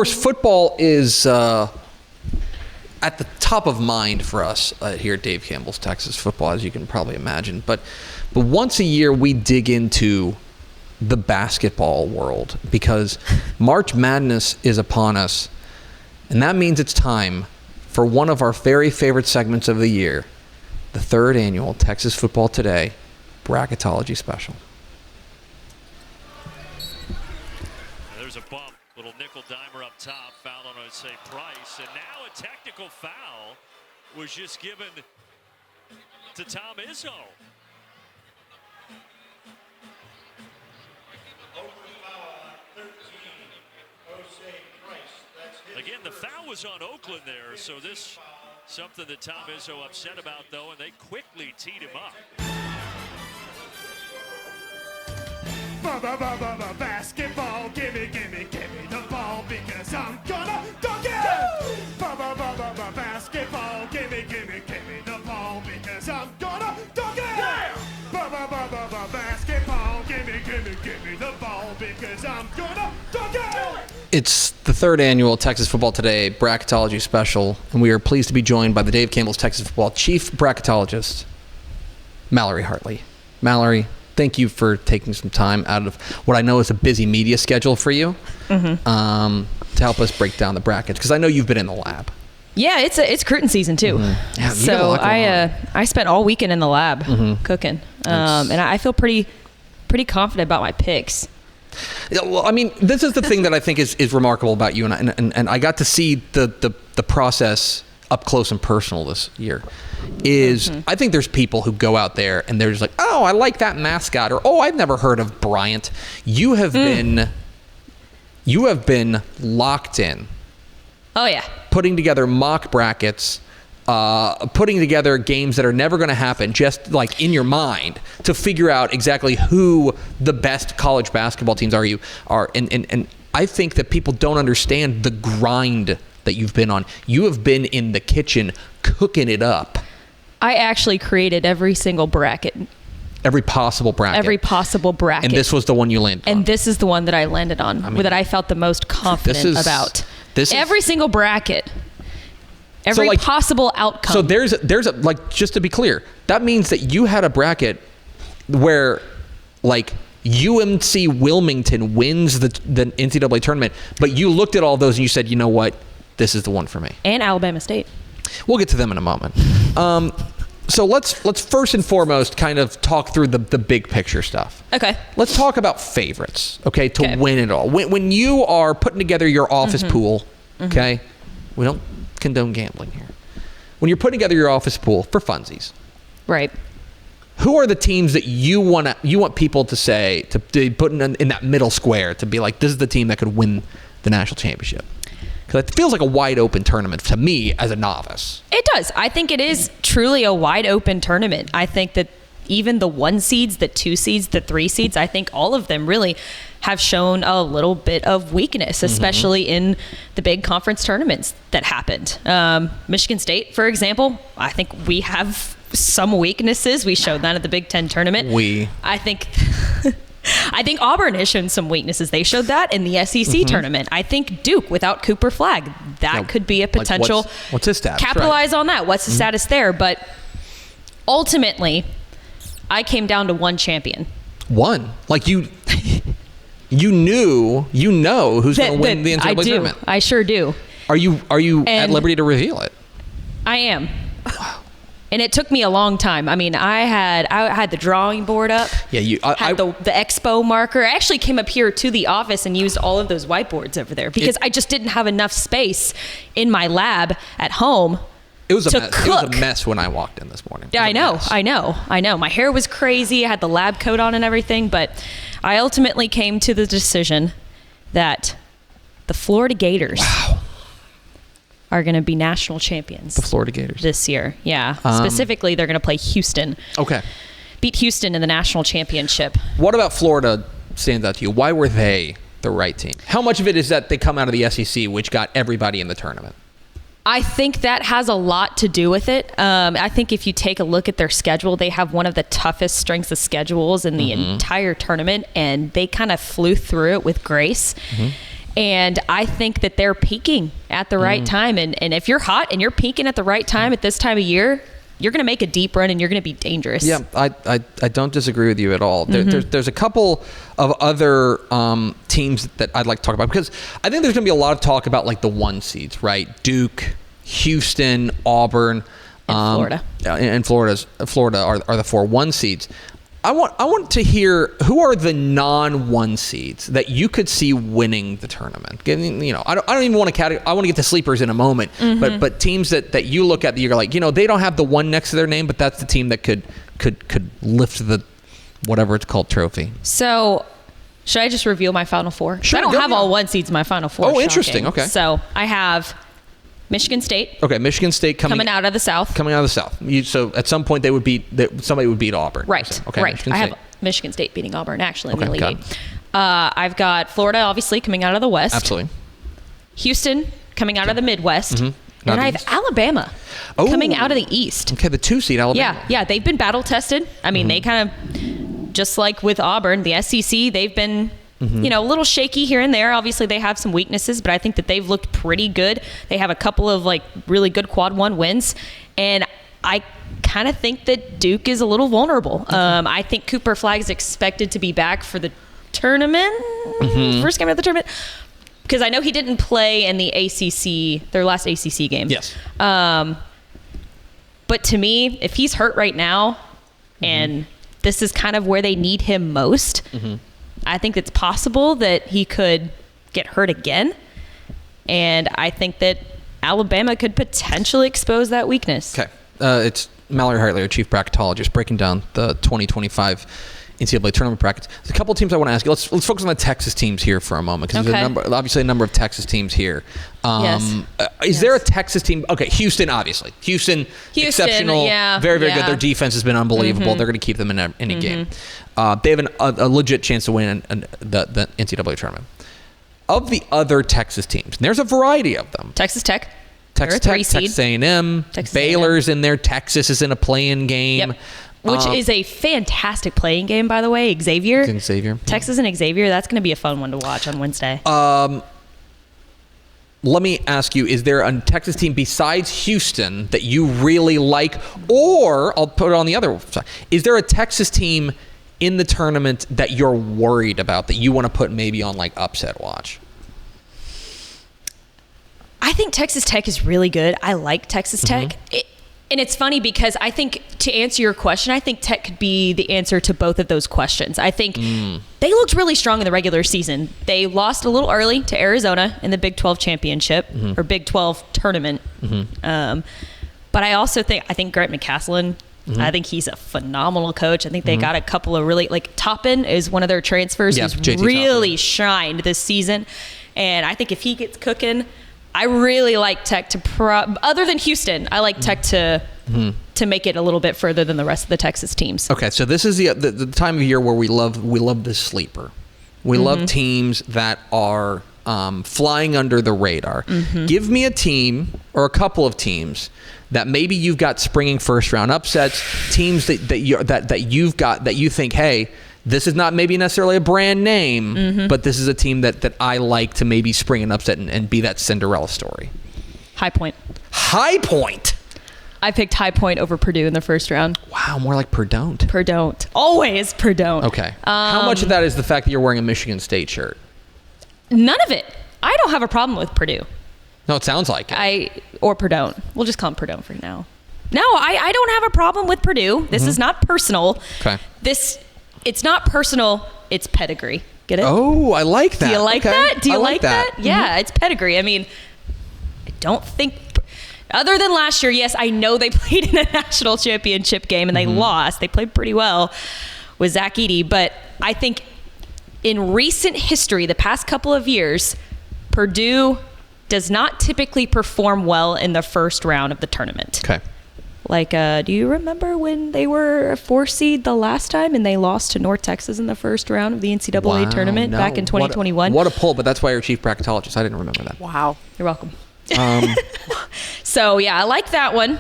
course, football is at the top of mind for us here at Dave Campbell's Texas Football, as you can probably imagine. But once a year, we dig into the basketball world because March Madness is upon us, and that means it's time for one of our very favorite segments of the year, the third annual Texas Football Today Bracketology Special. There's a bump, little nickel dimer up top, foul on, I'd say, Price, and now a technical foul was just given to Tom Izzo. Again, the foul was on Oakland there, so this something that Tom Izzo upset about, though, and they quickly teed him up. Basketball, gimme the ball because I'm gonna dunk it! Basketball, gimme the ball because I'm gonna dunk it! Yeah! Basketball, gimme the ball because I'm gonna dunk it! It's the third annual Texas Football Today Bracketology Special, and we are pleased to be joined by the Dave Campbell's Texas Football Chief Bracketologist, Mallory Hartley. Mallory, thank you for taking some time out of what I know is a busy media schedule for you to help us break down the brackets, because I know you've been in the lab. Yeah, it's curtain season too. Yeah, so I spent all weekend in the lab cooking, and I feel pretty confident about my picks. Yeah, well, I mean, this is the thing that I think is remarkable about you, and I got to see the process up close and personal this year. I think there's people who go out there and they're just like, oh, I like that mascot, or oh, I've never heard of Bryant. You have been locked in. Oh yeah. Putting together mock brackets, putting together games that are never going to happen, just like in your mind, to figure out exactly who the best college basketball teams are. And I think that people don't understand the grind that you've been on. You have been in the kitchen cooking it up. I actually created every single bracket. Every possible bracket. And this was the one you landed on. And this is the one that I landed on, that I felt the most confident about. Every single bracket. Every possible outcome. So there's a just to be clear, that means that you had a bracket where UMC Wilmington wins the NCAA tournament, but you looked at all those and you said, you know what, this is the one for me. And Alabama State. We'll get to them in a moment. So let's first and foremost kind of talk through the big picture stuff. Okay. Let's talk about favorites, okay, to win it all. When you are putting together your office pool, okay, we don't condone gambling here. When you're putting together your office pool for funsies, right? Who are the teams that you want people to say, to put in that middle square, to be like, this is the team that could win the national championship? Because it feels like a wide open tournament to me as a novice. It does. I think it is truly a wide open tournament. I think that even the 1 seeds, the 2 seeds, the 3 seeds, I think all of them really have shown a little bit of weakness, especially in the big conference tournaments that happened. Michigan State, for example, I think we have some weaknesses. We showed that at the Big Ten tournament. I think Auburn has shown some weaknesses. They showed that in the SEC tournament. I think Duke, without Cooper Flagg, that could be a potential. What's his status? Capitalize on that. What's the status there? But ultimately, I came down to one champion. One? Like you know who's going to win the NCAA tournament. I sure do. Are you at liberty to reveal it? I am. And it took me a long time. I mean, I had the drawing board up. Yeah, I had the expo marker. I actually came up here to the office and used all of those whiteboards over there because I just didn't have enough space in my lab at home. It was a mess when I walked in this morning. Yeah, I know. My hair was crazy. I had the lab coat on and everything, but I ultimately came to the decision that the Florida Gators are going to be national champions. The Florida Gators. This year, yeah. Specifically, they're going to play Houston. Okay. Beat Houston in the national championship. What about Florida stands out to you? Why were they the right team? How much of it is that they come out of the SEC, which got everybody in the tournament? I think that has a lot to do with it. I think if you take a look at their schedule, they have one of the toughest strengths of schedules in the entire tournament, and they kind of flew through it with grace. And I think that they're peaking at the right time. And if you're hot and you're peaking at the right time at this time of year, you're going to make a deep run and you're going to be dangerous. Yeah, I don't disagree with you at all. There's a couple of other teams that I'd like to talk about, because I think there's going to be a lot of talk about like the 1 seeds, right? Duke, Houston, Auburn, Florida. And Florida are the 4 1 seeds. I want to hear who are the non-1 seeds that you could see winning the tournament. You know, I don't even want to I want to get to sleepers in a moment, but teams that you look at that you're like, you know, they don't have the 1 next to their name, but that's the team that could lift the whatever it's called trophy. So, should I just reveal my Final Four? Sure, I don't have all 1 seeds in my Final Four. Oh, interesting. Okay. So I have Michigan State. Okay, Michigan State coming out of the South. So at some point somebody would beat Auburn. Right. So, okay, right. Michigan I State. have Michigan State beating Auburn actually in Okay, the Elite got Eight. I've got Florida obviously coming out of the West. Absolutely. Houston coming out of the Midwest. Not And I the have East. Alabama coming out of the East. Okay, the 2 seed Alabama. Yeah, they've been battle tested. I mean, they kind of, just like with Auburn, the SEC, they've been, you know, a little shaky here and there. Obviously, they have some weaknesses, but I think that they've looked pretty good. They have a couple of like really good quad 1 wins, and I kind of think that Duke is a little vulnerable. I think Cooper Flag is expected to be back for the tournament, first game of the tournament, because I know he didn't play in the ACC, their last ACC game. Yes. But to me, if he's hurt right now, and this is kind of where they need him most, I think it's possible that he could get hurt again. And I think that Alabama could potentially expose that weakness. Okay. It's Mallory Hartley, our chief bracketologist, breaking down the 2025 NCAA tournament brackets. There's a couple of teams I want to ask you. Let's focus on the Texas teams here for a moment, because there's obviously a number of Texas teams here. Yes. Is there a Texas team? Okay, Houston, obviously. Houston exceptional, very, very good. Their defense has been unbelievable. They're going to keep them in any game. They have a legit chance to win the NCAA tournament. Of the other Texas teams, and there's a variety of them. Texas Tech. Texas Tech, Texas A&M, Baylor's in there. Texas is in a play-in game. Yep. Which is a fantastic playing game, by the way. Xavier. Texas and Xavier. That's going to be a fun one to watch on Wednesday. Let me ask you, is there a Texas team besides Houston that you really like? Or, I'll put it on the other side, is there a Texas team in the tournament that you're worried about, that you want to put maybe on like upset watch? I think Texas Tech is really good. I like Texas Tech. And it's funny because I think, to answer your question, I think Tech could be the answer to both of those questions. I think they looked really strong in the regular season. They lost a little early to Arizona in the Big 12 championship or Big 12 tournament. But I also think Grant McCasland, I think he's a phenomenal coach. I think they got a couple of really, like Toppin is one of their transfers who's really shined this season. And I think if he gets cooking, I really like Tech to other than Houston, I like Tech to make it a little bit further than the rest of the Texas teams. Okay, so this is the time of year where we love the sleeper. We love teams that are flying under the radar. Give me a team or a couple of teams that maybe you've got springing first round upsets, teams that you've got that you think, hey, this is not maybe necessarily a brand name, but this is a team that I like to maybe spring an upset and be that Cinderella story. High Point. High Point? I picked High Point over Purdue in the first round. Wow, more like Purdue. Purdue. Always Purdue. Okay. How much of that is the fact that you're wearing a Michigan State shirt? None of it. I don't have a problem with Purdue. No, it sounds like it. Or Purdue. We'll just call them Purdue for now. No, I don't have a problem with Purdue. This is not personal. Okay. It's not personal, it's pedigree. Get it? Oh, I like that. Do you like that? Do you like that? Mm-hmm. Yeah, it's pedigree. I mean, I don't think, other than last year, yes, I know they played in a national championship game and they lost. They played pretty well with Zach Edey. But I think in recent history, the past couple of years, Purdue does not typically perform well in the first round of the tournament. Okay. Like, do you remember when they were a 4 seed the last time and they lost to North Texas in the first round of the NCAA tournament back in 2021? What a pull, but that's why you're chief bracketologist. I didn't remember that. Wow. You're welcome. So, yeah, I like that one.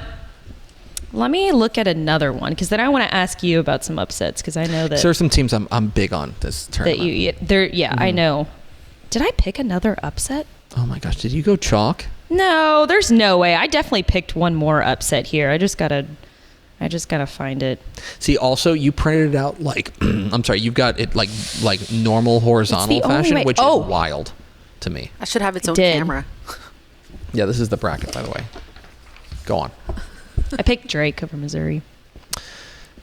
Let me look at another one, because then I want to ask you about some upsets, because I know that... So there are some teams I'm big on this tournament. I know. Did I pick another upset? Oh my gosh, did you go chalk? No, there's no way. I definitely picked one more upset here. I just gotta find it. See, also you printed it out like I'm sorry, you've got it like normal horizontal fashion, which is wild to me. I should have its own camera. Yeah, this is the bracket, by the way. Go on. I picked Drake over Missouri.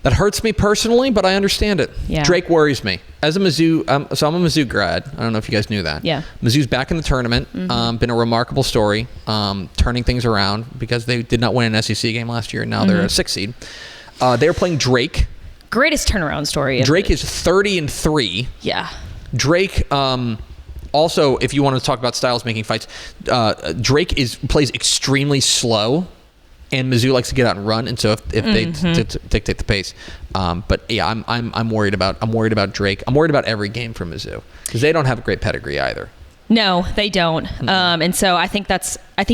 That hurts me personally, but I understand it. Yeah. Drake worries me. As a Mizzou, so I'm a Mizzou grad. I don't know if you guys knew that. Yeah. Mizzou's back in the tournament. Been a remarkable story, turning things around because they did not win an SEC game last year, and now they're a 6 seed. They're playing Drake. Greatest turnaround story. Drake is 30-3. Yeah. Drake. Also, if you want to talk about styles making fights, Drake plays extremely slow. And Mizzou likes to get out and run, and so if they dictate the pace, but yeah, I'm worried about Drake. I'm worried about every game for Mizzou because they don't have a great pedigree either. No, they don't. And so I think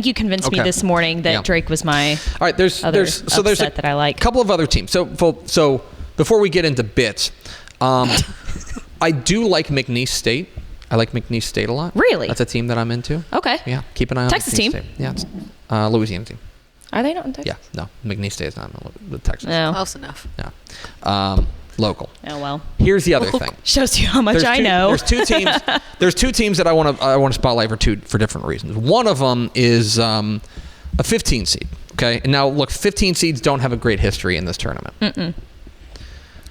you convinced me this morning that Drake was my. All right, there's upset that I like. A couple of other teams. So before we get into bits, I do like McNeese State. I like McNeese State a lot. Really? That's a team that I'm into. Okay. Yeah, keep an eye on Texas McNeese team. State. Yeah, it's Louisiana team. Are they not in Texas? Yeah, no. McNeese State is not in the Texas. No. Close enough. Yeah. Local. Oh, well. Here's the other thing. Shows you how much I know. There's two teams. There's two teams that I want to spotlight for different reasons. One of them is a 15 seed. Okay, and now look, 15 seeds don't have a great history in this tournament.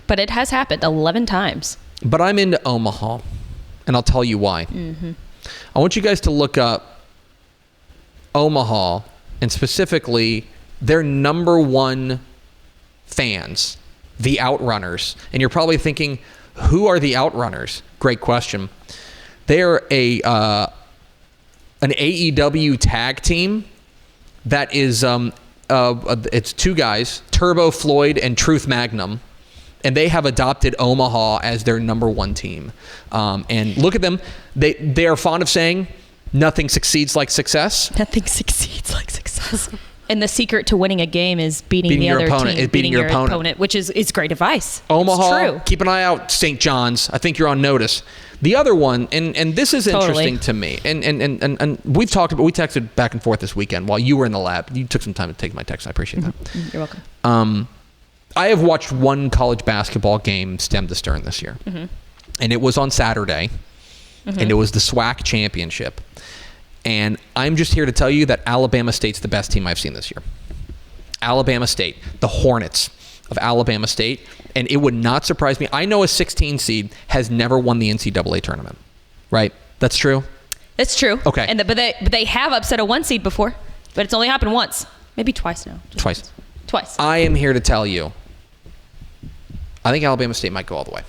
But it has happened 11 times. But I'm into Omaha, and I'll tell you why. I want you guys to look up Omaha. And specifically, their number one fans, the Outrunners. And you're probably thinking, who are the Outrunners? Great question. They're an AEW tag team that is it's two guys, Turbo Floyd and Truth Magnum. And they have adopted Omaha as their number one team. And look at them. They are fond of saying, nothing succeeds like success. Nothing succeeds like success. And the secret to winning a game is beating the other opponent. team. Beating your opponent. Which is great advice. Omaha, it's true. Keep an eye out, St. John's. I think you're on notice. The other one, and this is interesting to me, and we texted back and forth this weekend while you were in the lab. You took some time to take my text. I appreciate that. You're welcome. I have watched one college basketball game stem to stern this year. And it was on Saturday, and it was the SWAC championship. And I'm just here to tell you that Alabama State's the best team I've seen this year. Alabama State, the Hornets of Alabama State. And it would not surprise me. I know a 16 seed has never won the NCAA tournament, right? That's true? It's true. Okay. But they have upset a 1 seed before, but it's only happened once. Maybe twice now. Twice. I am here to tell you, I think Alabama State might go all the way.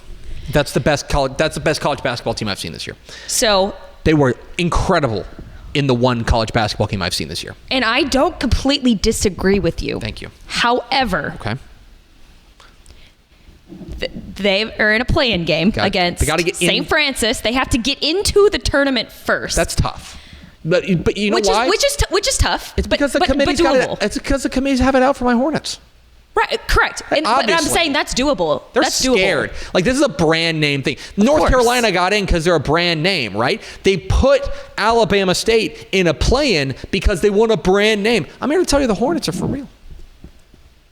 That's the best college basketball team I've seen this year. So they were incredible in the one college basketball game I've seen this year. And I don't completely disagree with you. Thank you. However, okay. They are in a play-in game against St. Francis. They have to get into the tournament first. That's tough. But you know why? Which is tough. It's because the committee's got it. It's because the committees have it out for my Hornets. Right, correct. But I'm saying that's doable. They're scared. Like, this is a brand name thing. North Carolina got in because they're a brand name, right? They put Alabama State in a play-in because they want a brand name. I'm here to tell you the Hornets are for real.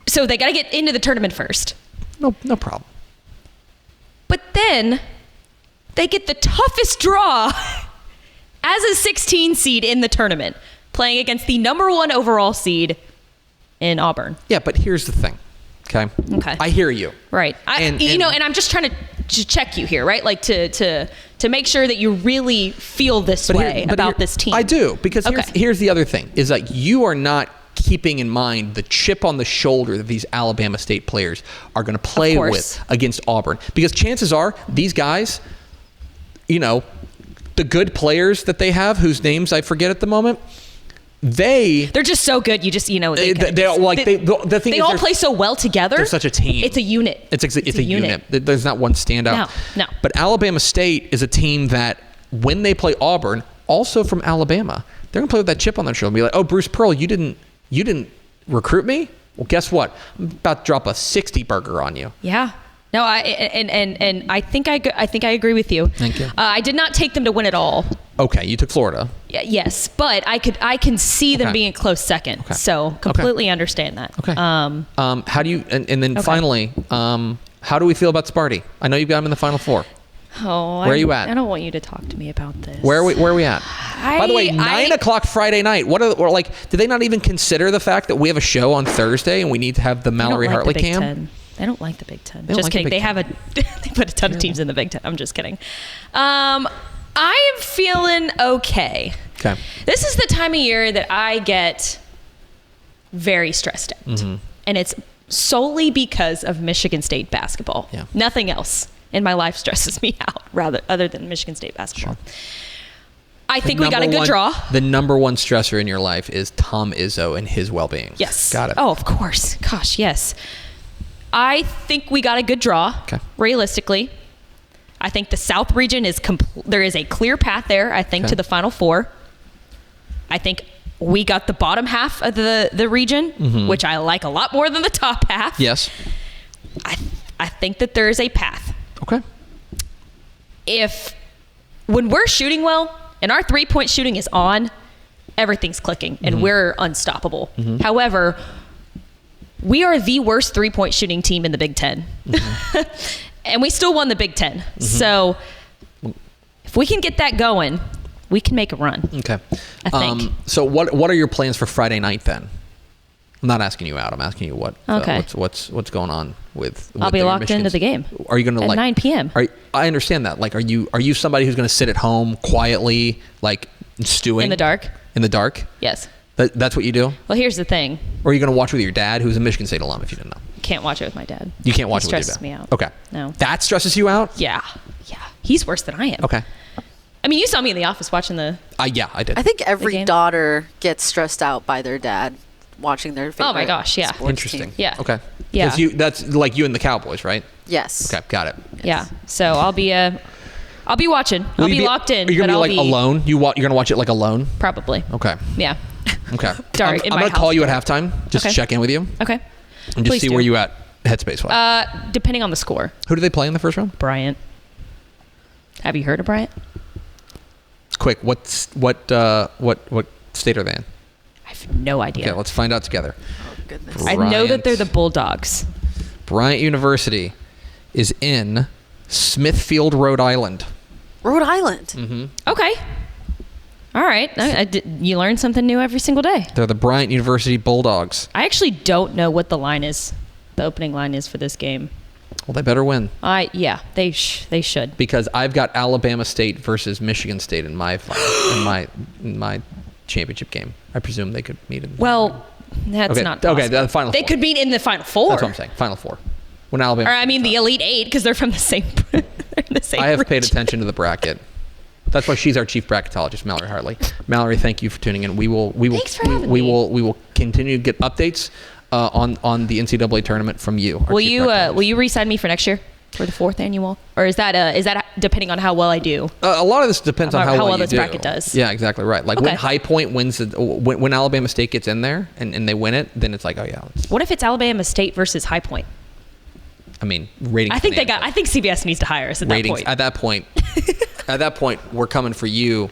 So they got to get into the tournament first. No problem. But then they get the toughest draw as a 16 seed in the tournament, playing against the number 1 overall seed in Auburn. Yeah, but here's the thing. Okay. I hear you. Right. And I'm just trying to check you here, right? Like to make sure that you really feel this way about this team. I do, because here's the other thing, is like you are not keeping in mind the chip on the shoulder that these Alabama State players are going to play with against Auburn. Because chances are these guys, the good players that they have, whose names I forget at the moment, they're just so good. You just the thing is, all play so well together. They're such a team. It's a unit. It's a unit. There's not one standout. No. But Alabama State is a team that when they play Auburn, also from Alabama, they're gonna play with that chip on their shoulder and be like, "Oh, Bruce Pearl, you didn't recruit me? Well, guess what? I'm about to drop a 60 burger on you." Yeah. No, I think I agree with you. Thank you. I did not take them to win it all. Okay, you took Florida. Yes, but I can see them Okay. being a close second. Okay. So completely understand that. Okay. How do you and then finally, how do we feel about Sparty? I know you've got him in the Final Four. Oh, Where are you at? I don't want you to talk to me about this. Where are we at? By the way, 9 o'clock Friday night. Did they not even consider the fact that we have a show on Thursday and we need to have the Mallory Hartley cam? They don't like the Big Ten. don't Just like the kidding. Big They put a ton of teams in the Big Ten. I'm just kidding. I am feeling okay. Okay. This is the time of year that I get very stressed out. Mm-hmm. And it's solely because of Michigan State basketball. Yeah. Nothing else in my life stresses me out other than Michigan State basketball. Sure. I think we got a good draw. The number one stressor in your life is Tom Izzo and his well-being. Yes. Got it. Oh, of course. Gosh, yes. I think we got a good draw. Okay. Realistically, I think the South region there is a clear path there, I think, Okay. to the Final Four. I think we got the bottom half of the region, which I like a lot more than the top half. Yes. I think that there is a path. Okay. When we're shooting well and our three-point shooting is on, everything's clicking and we're unstoppable. However, we are the worst three-point shooting team in the Big Ten. And we still won the Big Ten. So if we can get that going, we can make a run. Okay. I think. So what are your plans for Friday night then? I'm not asking you out. I'm asking you what's going on with I'll be your locked into the game. Are you going to at 9 p.m. I understand that. Like, are you somebody who's going to sit at home quietly, like stewing In the dark? In the dark? Yes. That's what you do? Well, here's the thing. Or are you going to watch with your dad, who's a Michigan State alum, if you didn't know? Can't watch it with my dad. You can't watch He it with your dad. stresses me out. Okay. No. That stresses you out? Yeah. He's worse than I am. Okay. I mean, you saw me in the office watching the. Yeah, I did. I think every game. daughter gets stressed out by their dad watching their favorite. Oh my gosh, yeah. sports Interesting. team. Yeah. Okay. Yeah. That's like you and the Cowboys, right? Yes. Okay, got it. Yeah. So I'll be watching. I'll be locked in. Are you gonna but be I'll like alone? You're gonna watch it like alone? Probably. Okay. Yeah. Okay. Dark, I'm in my gonna call house. you at halftime, just Okay. check in with you, Okay. and just Please see do. where you at headspace wise. Depending on the score. Who do they play in the first round? Bryant. Have you heard of Bryant? Quick, what state are they in? I have no idea. Okay, let's find out together. Oh, goodness. I know that they're the Bryant. Bulldogs. Bryant University is in Smithfield, Rhode Island. Rhode Island. Mm-hmm. Okay. All right. You learn something new every single day. They're the Bryant University Bulldogs. I actually don't know what the line is. The opening line is for this game. Well, they better win They should. because I've got Alabama State versus Michigan State in my in my championship game. I presume they could meet in. Well, that's Okay, not okay, possible. the Final They Four. could meet in the Final Four. That's what I'm saying. Final Four. When Alabama. Or I mean the Elite Eight because they're from the same. They're in the same I have paid region. attention to the bracket. That's why she's our chief bracketologist, Mallory Hartley. Mallory, thank you for tuning in. We will Thanks for having we me. will continue to get updates on the NCAA tournament from you. our Will chief you bracketologist. will you re-sign me for next year for the 4th annual, or is that depending on how well I do? A lot of this depends on How how well you this do. bracket does. Yeah, exactly right. Like when Okay. High Point wins when Alabama State gets in there and they win it, then it's like, oh yeah. What if it's Alabama State versus High Point? I mean, ratings. I think CBS needs to hire us at ratings that point. at that point. At that point, we're coming for you.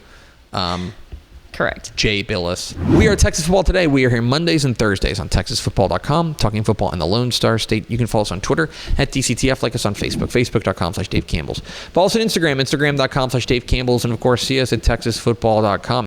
Correct. Jay Billis. We are Texas Football Today. We are here Mondays and Thursdays on TexasFootball.com, talking football in the Lone Star State. You can follow us on Twitter at DCTF, like us on Facebook, Facebook.com/Dave Campbell's. Follow us on Instagram, Instagram.com/Dave Campbell's, and of course, see us at TexasFootball.com.